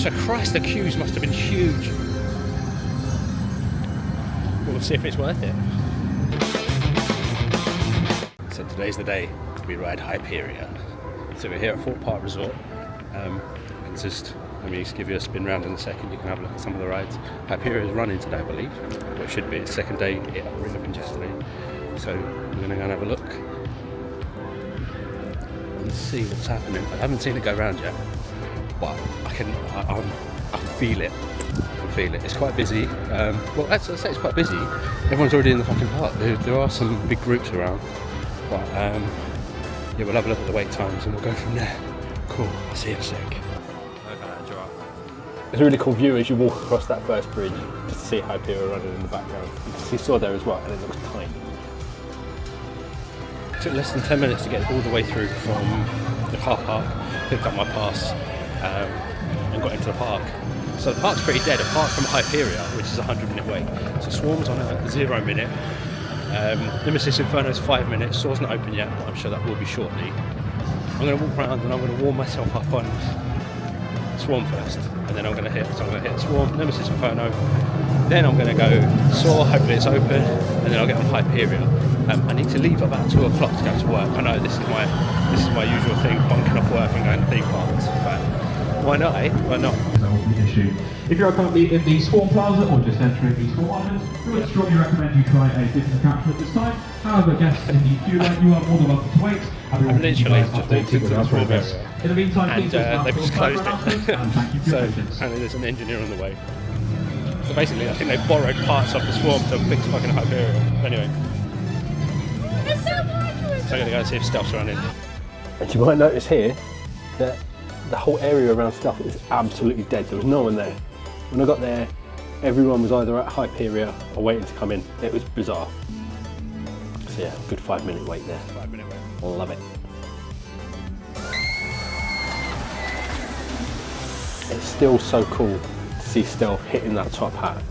So Christ, the queues must have been huge. We'll see if it's worth it. So today's the day we ride Hyperia. So we're here at Thorpe Park Resort. Let me just give you a spin round in a second. You can have a look at some of the rides. Hyperia is running today, I believe. Well, it should be. It's second day. It reopened yesterday. So we're going to go and have a look and see what's happening. I haven't seen it go around yet, but I feel it. I can feel it. It's quite busy. Well, I'd say it's quite busy. Everyone's already in the fucking park. There are some big groups around, but yeah, we'll have a look at the wait times and we'll go from there. Cool. I'll see you in a sec. It's a really cool view as you walk across that first bridge, just to see Hyperia running in the background. You can see saw there as well, and it looks tiny. It took less than 10 minutes to get all the way through from the car park, picked up my pass, and got into the park. So the park's pretty dead, apart from Hyperia, which is a 100-minute wait. So Swarm's on a 0 minute. Nemesis Inferno's 5 minutes. Soar's not open yet, but I'm sure that will be shortly. I'm going to walk around and I'm going to warm myself up on Swarm first, and then I'm going to hit Swarm, Nemesis Inferno, then I'm going to go Soar, hopefully it's open, and then I'll get on Hyperia. I need to leave about 2 o'clock to go to work. I know this is my usual thing, bunking off work and going to theme parks, but why not, eh? Why not? That will be an issue. If you are currently in the Swarm Plaza or just entering the Swarm Island, we would strongly recommend you try a different attraction at this time. However, guests in the queue line, you are more than welcome to wait. I've literally just walked into the Swarm area. In the meantime, and they've just closed it. So apparently there's an engineer on the way. So basically I think they borrowed parts of the Swarm to fix fucking Hyperia. Anyway. So I'm going to go and see if Stealth's running. And you might notice here that the whole area around Stealth is absolutely dead. There was no one there. When I got there, everyone was either at Hyperia or waiting to come in. It was bizarre. So yeah, good 5-minute wait there. 5-minute wait. Love it. It's still so cool to see Stealth hitting that top hat.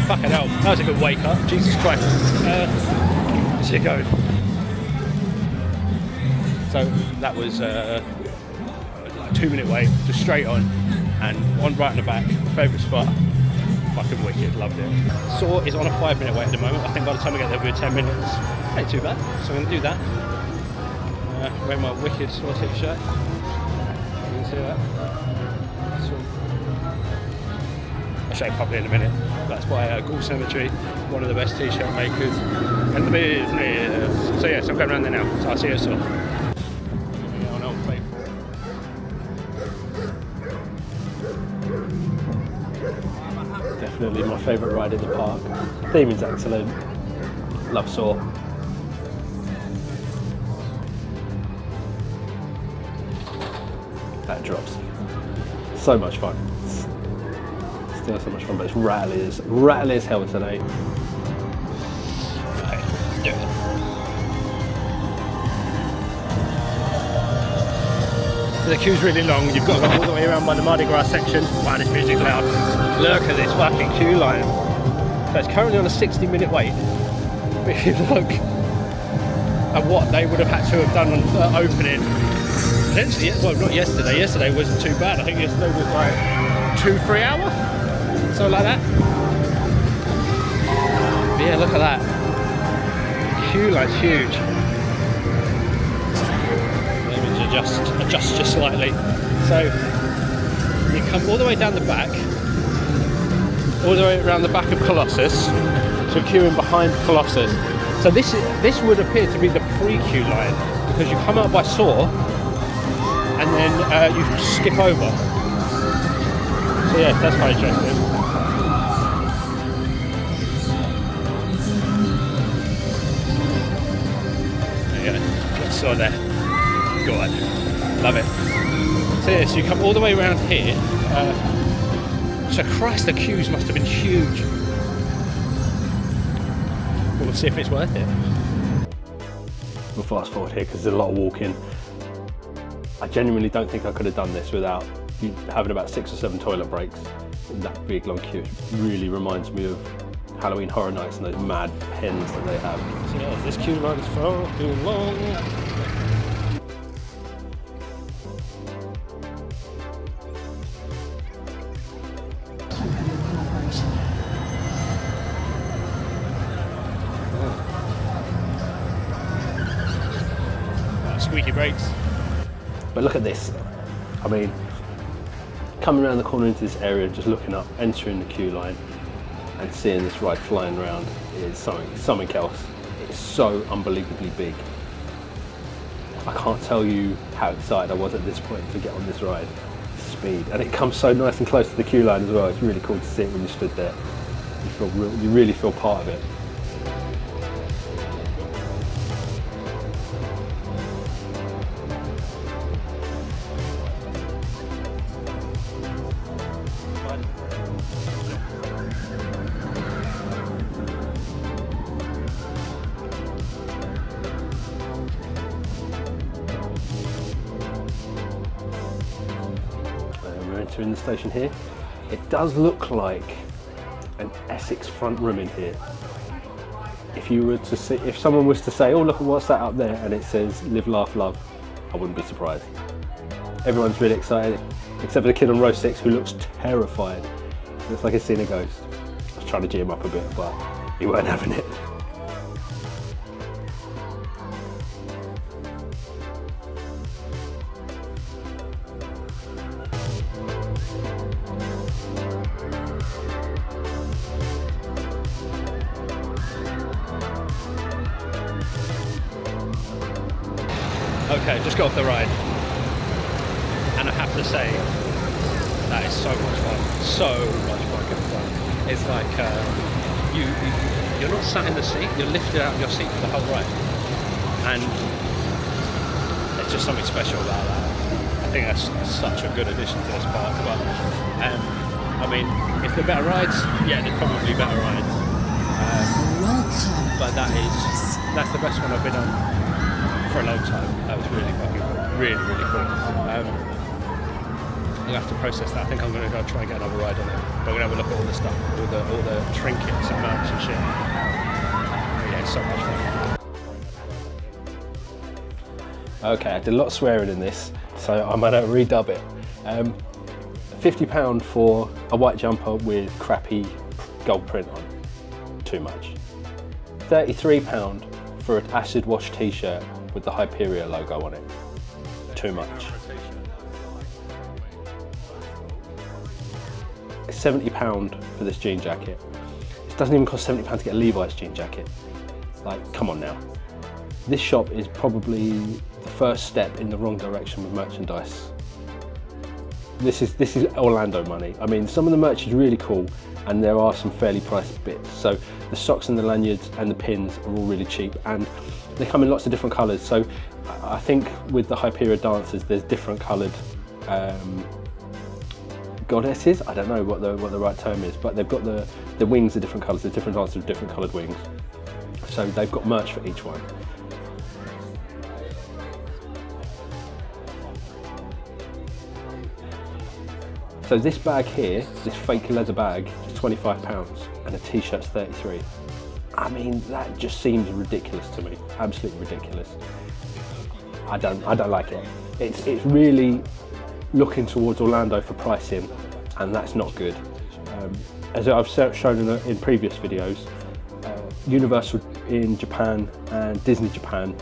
Fucking hell, that was a good wake up, Jesus Christ. Let's get going. So that was like a 2-minute wait, just straight on, and one right in the back, favourite spot. Fucking wicked, loved it. Soar is on a 5-minute wait at the moment. I think by the time we get there we'll be 10 minutes. Ain't too bad, so I'm going to do that. Wearing my wicked Soar t-shirt. You can see that. I'll show you properly in a minute. That's by Ghoul Cemetery, one of the best t-shirt makers in the business. So yeah, so I'm going around there now, so I'll see you soon. Definitely my favourite ride in the park. Theming's excellent. Love Soar. That drops. So much fun. Still so much fun, but it's rattly as hell today. Right, let's do it. So the queue's really long. You've got to go all the way around by the Mardi Gras section. Wow, this music's loud. Look at this fucking queue line. So it's currently on a 60-minute wait. But if you look at what they would have had to have done on opening, potentially, well, not yesterday. Yesterday wasn't too bad. I think yesterday was like 2-3 hours. Something like that. But yeah, look at that. Queue line's huge. Let me adjust just slightly. So you come all the way down the back, all the way around the back of Colossus, so queuing behind Colossus. So this would appear to be the pre-queue line because you come out by Soar and then you skip over. So yeah, that's quite interesting. Saw there. Good. Love it. So yeah, so you come all the way around here. So Christ, the queues must have been huge. We'll see if it's worth it. We'll fast forward here because there's a lot of walking. I genuinely don't think I could have done this without having about 6 or 7 toilet breaks in that big long queue. It really reminds me of Halloween Horror Nights and those mad pens that they have. So yeah, this queue line is far too long. Squeaky brakes. But look at this. I mean, coming around the corner into this area, just looking up, entering the queue line and seeing this ride flying around is something else. It's so unbelievably big. I can't tell you how excited I was at this point to get on this ride. Speed, and it comes so nice and close to the queue line as well. It's really cool to see it when you stood there. You really feel part of it. In the station here, it does look like an Essex front room in here. If you were to see, if someone was to say, "Oh, look at what's that up there," and it says "Live, Laugh, Love," I wouldn't be surprised. Everyone's really excited, except for the kid on row 6 who looks terrified. Looks like he's seen a ghost. I was trying to G him up a bit, but he weren't having it. Okay, just got off the ride, and I have to say that is so much fun, so much fucking fun. It's like you're not sat in the seat, you're lifted out of your seat for the whole ride, and it's just something special about that. I think that's such a good addition to this park. But I mean, if there are better rides, yeah, there's probably better rides. But that's the best one I've been on for a long time. That was really fucking cool. Really, really cool. I'll have to process that. I think I'm going to go try and get another ride on it. We're going to have a look at all the stuff, all the trinkets and merch and shit. Yeah, it's so much fun. Okay, I did a lot of swearing in this, so I'm going to redub it. £50 for a white jumper with crappy gold print on. Too much. £33 for an acid wash t-shirt with the Hyperia logo on it. Too much. £70 for this jean jacket. It doesn't even cost £70 to get a Levi's jean jacket. Like, come on now. This shop is probably the first step in the wrong direction with merchandise. This is Orlando money. I mean, some of the merch is really cool, and there are some fairly priced bits. So the socks and the lanyards and the pins are all really cheap, and they come in lots of different colours. So I think with the Hyperia dancers, there's different coloured goddesses. I don't know what the right term is, but they've got the wings are different colours. There's different dancers with different coloured wings. So they've got merch for each one. So this bag here, this fake leather bag, is £25 and a t-shirt's 33. I mean, that just seems ridiculous to me. Absolutely ridiculous. I don't like it. It's really looking towards Orlando for pricing, and that's not good. As I've shown in previous videos, Universal in Japan and Disney Japan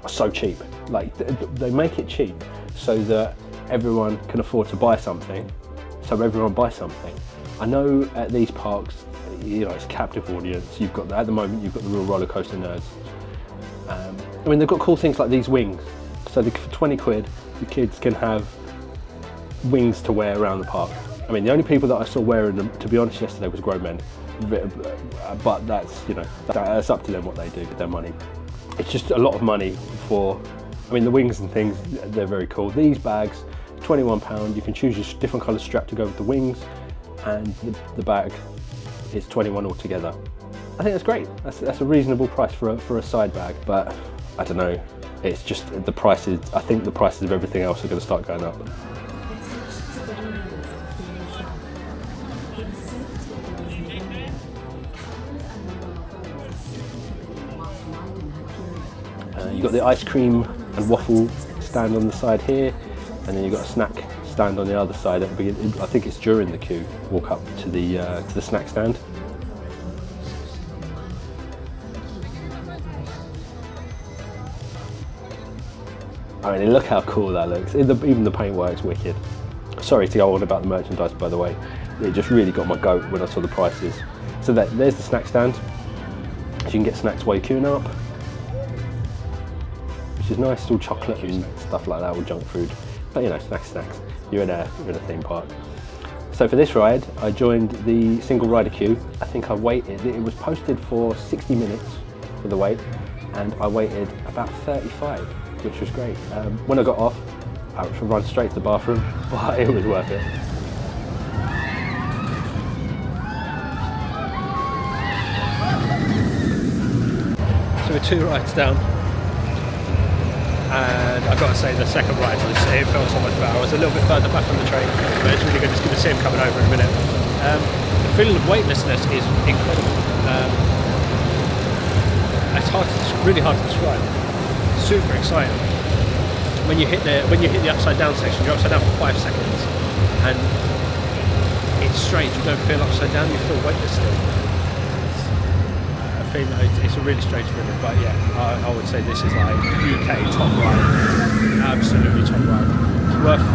are so cheap. Like, they make it cheap so that everyone can afford to buy something, so everyone buys something. I know at these parks, you know, it's a captive audience. You've got at the moment, you've got the real roller coaster nerds. I mean, they've got cool things like these wings. So for 20 quid, the kids can have wings to wear around the park. I mean, the only people that I saw wearing them, to be honest, yesterday was grown men. But that's, you know, that's up to them what they do with their money. It's just a lot of money for, I mean, the wings and things, they're very cool. These bags, £21. You can choose your different coloured strap to go with the wings, and the bag is 21 altogether. I think that's great. That's a reasonable price for a side bag, but I don't know. It's just the prices. I think the prices of everything else are going to start going up. You've got the ice cream and waffle stand on the side here, and then you've got a snack stand on the other side. At the beginning, I think it's during the queue. Walk up to the snack stand. I mean, look how cool that looks. Even the paintwork's wicked. Sorry to go on about the merchandise, by the way. It just really got my goat when I saw the prices. So there's the snack stand. So you can get snacks while you're queuing up, which is nice. It's all chocolate and stuff like that, all junk food. But you know, snacks. You're in a theme park. So for this ride, I joined the single rider queue. I think I waited. It was posted for 60 minutes for the wait, and I waited about 35. Which was great. When I got off, I should run straight to the bathroom, but it was worth it. So we're 2 rides down, and I've got to say the second ride it felt so much better. I was a little bit further back from the train, but it's really good. Just going to see him coming over in a minute. The feeling of weightlessness is incredible. It's really hard to describe. Super exciting. When you hit the upside down section, you're upside down for 5 seconds, and it's strange. You don't feel upside down. You feel weightless still. I feel it's a really strange feeling, but yeah, I would say this is like UK top ride. Absolutely top ride. It's worth.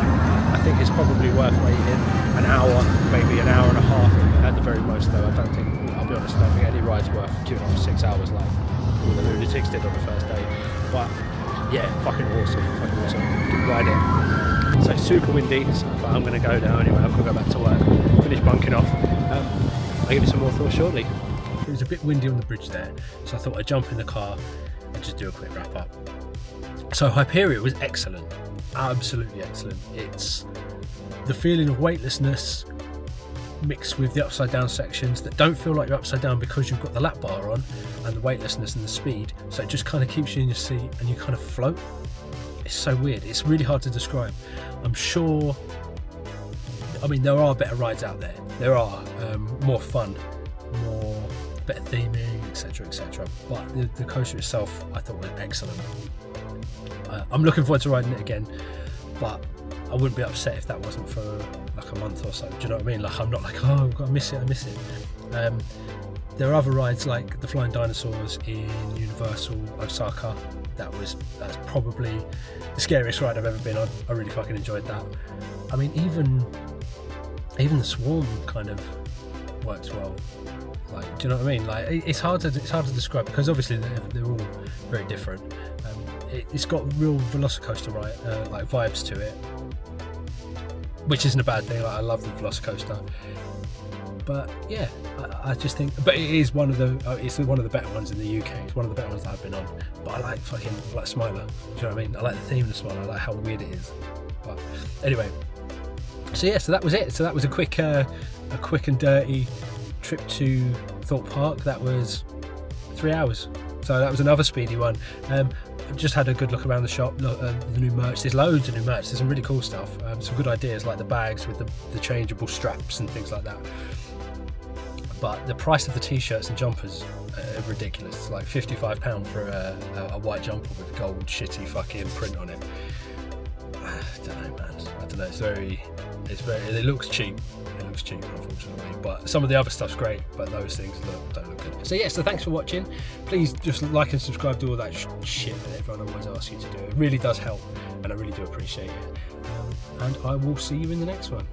I think it's probably worth waiting an hour, maybe an hour and a half at the very most. Though I don't think. I'll be honest. I don't think any ride's worth queuing up for 6 hours like all the lunatics did on the first day. But yeah, fucking awesome. Good ride in. So super windy, but I'm going to go now anyway. I've got to go back to work, finish bunking off. I'll give you some more thoughts shortly. It was a bit windy on the bridge there, so I thought I'd jump in the car and just do a quick wrap up. So Hyperia was excellent, absolutely excellent. It's the feeling of weightlessness mixed with the upside down sections that don't feel like you're upside down because you've got the lap bar on, and the weightlessness and the speed, so it just kind of keeps you in your seat and you kind of float. It's so weird. It's really hard to describe. I'm sure, I mean, there are better rides out there. There are more fun, better theming, etc, but the coaster itself I thought was excellent. I'm looking forward to riding it again, but I wouldn't be upset if that wasn't for like a month or so. Do you know what I mean? Like, I'm not like, oh, I miss it. There are other rides like the Flying Dinosaurs in Universal Osaka. That's probably the scariest ride I've ever been on. I really fucking enjoyed that. I mean, even the Swarm kind of works well. Like, do you know what I mean? Like, it's hard to describe because obviously they're all very different. It's got real Velocicoaster like vibes to it, which isn't a bad thing. Like, I love the Velocicoaster, but yeah, I just think. But it is one of the better ones in the UK. It's one of the better ones that I've been on. But I like Smiler. Do you know what I mean? I like the theme of Smiler. I like how weird it is. But anyway, so yeah, so that was it. So that was a quick and dirty trip to Thorpe Park. That was 3 hours. So that was another speedy one. Just had a good look around the shop, the new merch. There's loads of new merch. There's some really cool stuff. Some good ideas like the bags with the changeable straps and things like that. But the price of the t-shirts and jumpers are ridiculous. It's like £55 for a white jumper with gold shitty fucking print on it. I don't know, man. I don't know. It looks cheap. It looks cheap, unfortunately. But some of the other stuff's great, but those things don't look good. So yeah, so thanks for watching. Please just like and subscribe to all that shit that everyone always asks you to do. It really does help, and I really do appreciate it. And I will see you in the next one.